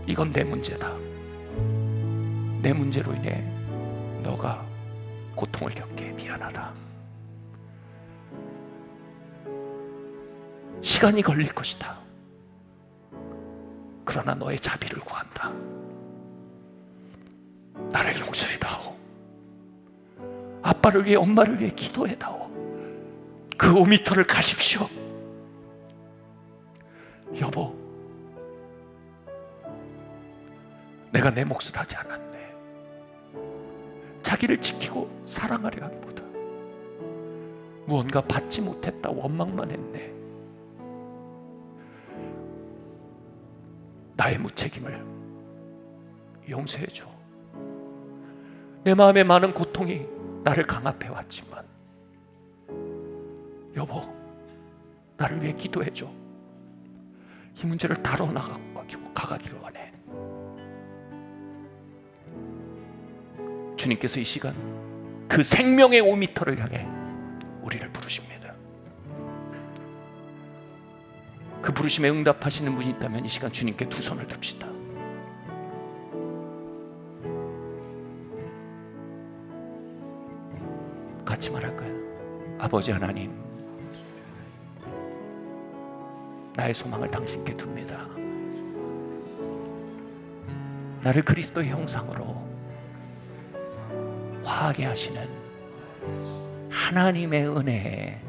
이건 내 문제다. 내 문제로 인해 너가 고통을 겪게 미안하다. 시간이 걸릴 것이다. 그러나 너의 자비를 구한다. 나를 용서해다오. 아빠를 위해, 엄마를 위해 기도해다오. 그 5m를 가십시오. 여보, 내가 내 몫을 하지 않았네. 자기를 지키고 사랑하려 하기보다 무언가 받지 못했다 원망만 했네. 나의 무책임을 용서해줘. 내 마음에 많은 고통이 나를 강압해 왔지만 여보, 나를 위해 기도해줘. 이 문제를 다뤄나가기를 원해. 주님께서 이 시간 그 생명의 5m를 향해 우리를 부르십니다. 그 부르심에 응답하시는 분이 있다면 이 시간 주님께 두 손을 듭시다. 같이 말할까요? 아버지 하나님, 나의 소망을 당신께 둡니다. 나를 그리스도의 형상으로 화하게 하시는 하나님의 은혜에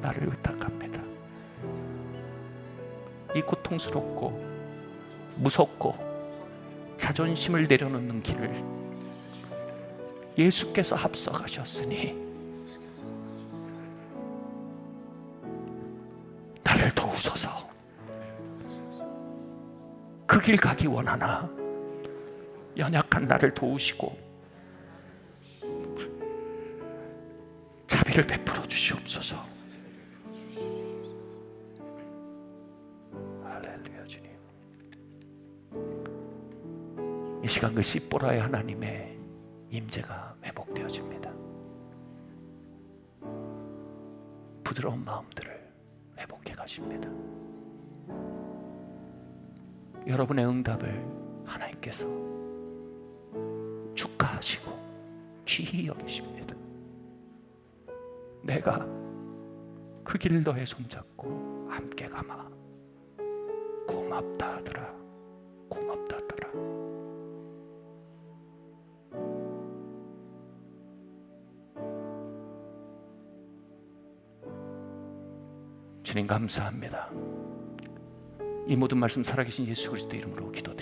나를 의탁합니다. 이 고통스럽고 무섭고 자존심을 내려놓는 길을 예수께서 합석하셨으니 나를 도우소서. 그 길 가기 원하나 연약한 나를 도우시고 자비를 베풀어 주시옵소서. 할렐루야. 주님, 이 시간 그 씨보라의 하나님의 임재가 회복되어집니다. 부드러운 마음들을 회복해 가십니다. 여러분의 응답을 하나님께서 축하하시고 귀히 여기십니다. 내가 그 길 너의 손잡고 함께 가마. 고맙다 하더라. 고맙다 하더라. 주님 감사합니다. 이 모든 말씀 살아계신 예수 그리스도 이름으로 기도드립니다.